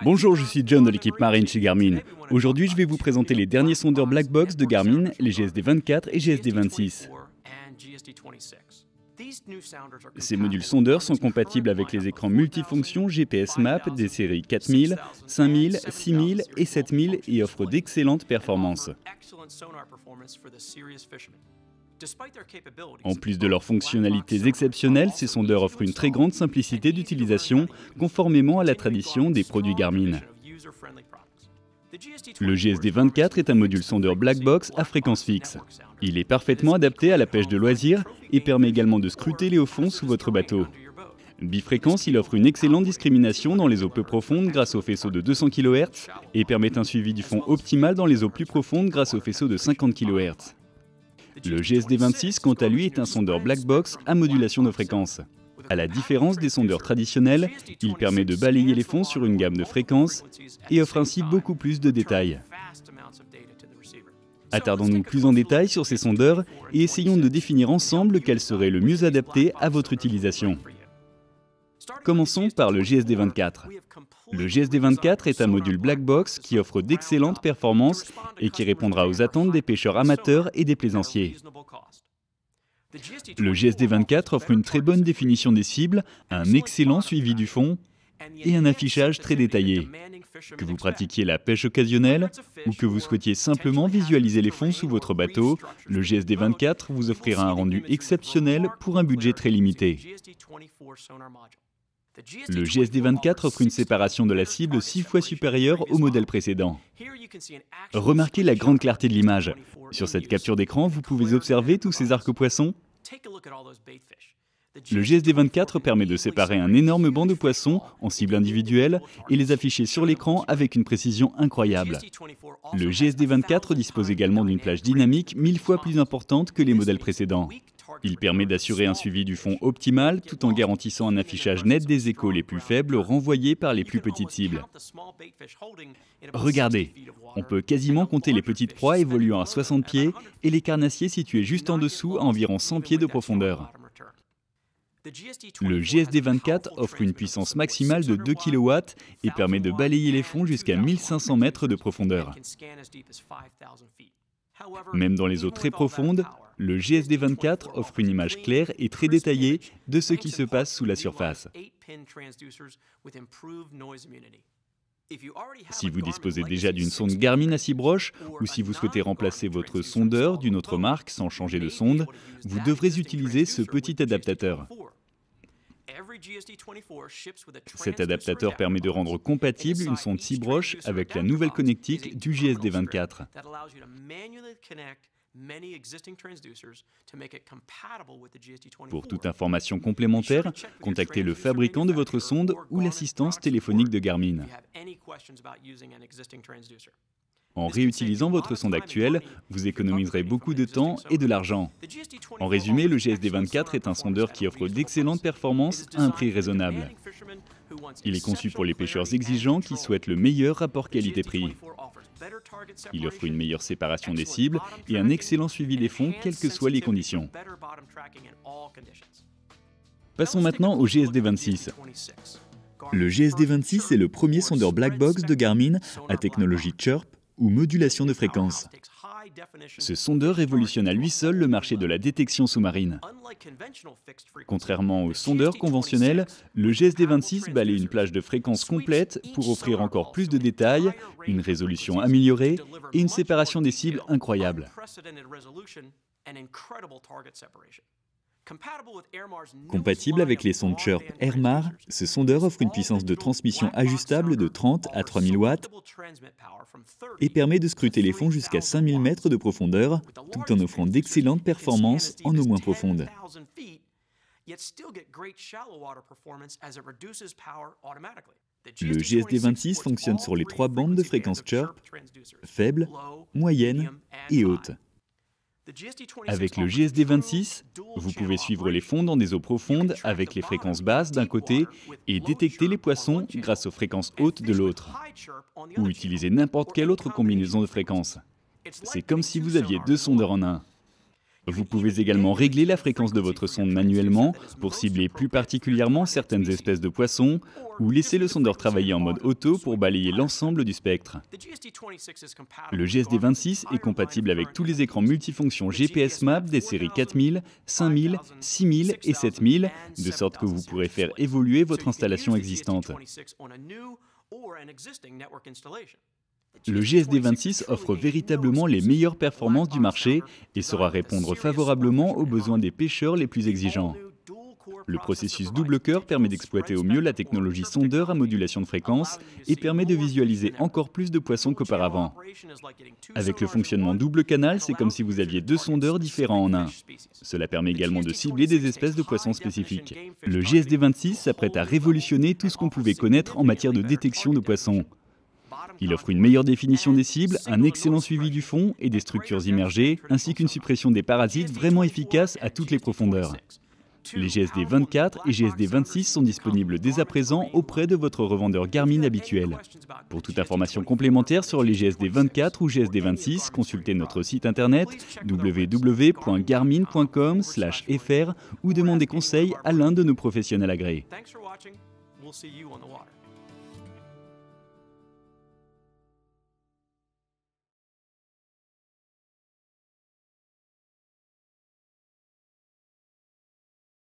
Bonjour, je suis John de l'équipe marine chez Garmin. Aujourd'hui, je vais vous présenter les derniers sondeurs Black Box de Garmin, les GSD24 et GSD26. Ces modules sondeurs sont compatibles avec les écrans multifonctions GPS Map des séries 4000, 5000, 6000 et 7000 et offrent d'excellentes performances. En plus de leurs fonctionnalités exceptionnelles, ces sondeurs offrent une très grande simplicité d'utilisation, conformément à la tradition des produits Garmin. Le GSD24 est un module sondeur Black Box à fréquence fixe. Il est parfaitement adapté à la pêche de loisirs et permet également de scruter les hauts-fonds sous votre bateau. Bifréquence, il offre une excellente discrimination dans les eaux peu profondes grâce au faisceau de 200 kHz et permet un suivi du fond optimal dans les eaux plus profondes grâce au faisceau de 50 kHz. Le GSD26, quant à lui, est un sondeur Black Box à modulation de fréquence. À la différence des sondeurs traditionnels, il permet de balayer les fonds sur une gamme de fréquences et offre ainsi beaucoup plus de détails. Attardons-nous plus en détail sur ces sondeurs et essayons de définir ensemble lequel serait le mieux adapté à votre utilisation. Commençons par le GSD24. Le GSD24 est un module Black Box qui offre d'excellentes performances et qui répondra aux attentes des pêcheurs amateurs et des plaisanciers. Le GSD24 offre une très bonne définition des cibles, un excellent suivi du fond et un affichage très détaillé. Que vous pratiquiez la pêche occasionnelle ou que vous souhaitiez simplement visualiser les fonds sous votre bateau, le GSD24 vous offrira un rendu exceptionnel pour un budget très limité. Le GSD24 offre une séparation de la cible 6 fois supérieure au modèle précédent. Remarquez la grande clarté de l'image. Sur cette capture d'écran, vous pouvez observer tous ces arcs-poissons. Le GSD24 permet de séparer un énorme banc de poissons en cible individuelle et les afficher sur l'écran avec une précision incroyable. Le GSD24 dispose également d'une plage dynamique 1000 fois plus importante que les modèles précédents. Il permet d'assurer un suivi du fond optimal tout en garantissant un affichage net des échos les plus faibles renvoyés par les plus petites cibles. Regardez, on peut quasiment compter les petites proies évoluant à 60 pieds et les carnassiers situés juste en dessous à environ 100 pieds de profondeur. Le GSD24 offre une puissance maximale de 2 kW et permet de balayer les fonds jusqu'à 1500 mètres de profondeur. Même dans les eaux très profondes, le GSD24 offre une image claire et très détaillée de ce qui se passe sous la surface. Si vous disposez déjà d'une sonde Garmin à 6 broches ou si vous souhaitez remplacer votre sondeur d'une autre marque sans changer de sonde, vous devrez utiliser ce petit adaptateur. Cet adaptateur permet de rendre compatible une sonde 6 broches avec la nouvelle connectique du GSD24. Pour toute information complémentaire, contactez le fabricant de votre sonde ou l'assistance téléphonique de Garmin. En réutilisant votre sonde actuelle, vous économiserez beaucoup de temps et de l'argent. En résumé, le GSD24 est un sondeur qui offre d'excellentes performances à un prix raisonnable. Il est conçu pour les pêcheurs exigeants qui souhaitent le meilleur rapport qualité-prix. Il offre une meilleure séparation des cibles et un excellent suivi des fonds, quelles que soient les conditions. Passons maintenant au GSD26. Le GSD26 est le premier sondeur Black Box de Garmin à technologie Chirp ou modulation de fréquence. Ce sondeur révolutionne à lui seul le marché de la détection sous-marine. Contrairement aux sondeurs conventionnels, le GSD26 balaye une plage de fréquences complète pour offrir encore plus de détails, une résolution améliorée et une séparation des cibles incroyable. Compatible avec les sondes Chirp Airmar, ce sondeur offre une puissance de transmission ajustable de 30 à 3000 watts et permet de scruter les fonds jusqu'à 5000 mètres de profondeur, tout en offrant d'excellentes performances en eau moins profonde. Le GSD26 fonctionne sur les 3 bandes de fréquence Chirp, faible, moyenne et haute. Avec le GSD26, vous pouvez suivre les fonds dans des eaux profondes avec les fréquences basses d'un côté et détecter les poissons grâce aux fréquences hautes de l'autre, ou utiliser n'importe quelle autre combinaison de fréquences. C'est comme si vous aviez 2 sondeurs en un. Vous pouvez également régler la fréquence de votre sonde manuellement pour cibler plus particulièrement certaines espèces de poissons ou laisser le sondeur travailler en mode auto pour balayer l'ensemble du spectre. Le GSD-26 est compatible avec tous les écrans multifonctions GPS Map des séries 4000, 5000, 6000 et 7000, de sorte que vous pourrez faire évoluer votre installation existante. Le GSD-26 offre véritablement les meilleures performances du marché et saura répondre favorablement aux besoins des pêcheurs les plus exigeants. Le processus double cœur permet d'exploiter au mieux la technologie sondeur à modulation de fréquence et permet de visualiser encore plus de poissons qu'auparavant. Avec le fonctionnement double canal, c'est comme si vous aviez deux sondeurs différents en un. Cela permet également de cibler des espèces de poissons spécifiques. Le GSD-26 s'apprête à révolutionner tout ce qu'on pouvait connaître en matière de détection de poissons. Il offre une meilleure définition des cibles, un excellent suivi du fond et des structures immergées, ainsi qu'une suppression des parasites vraiment efficace à toutes les profondeurs. Les GSD-24 et GSD-26 sont disponibles dès à présent auprès de votre revendeur Garmin habituel. Pour toute information complémentaire sur les GSD-24 ou GSD-26, consultez notre site internet www.garmin.com/fr ou demandez conseil à l'un de nos professionnels agréés. We'll see you on the water.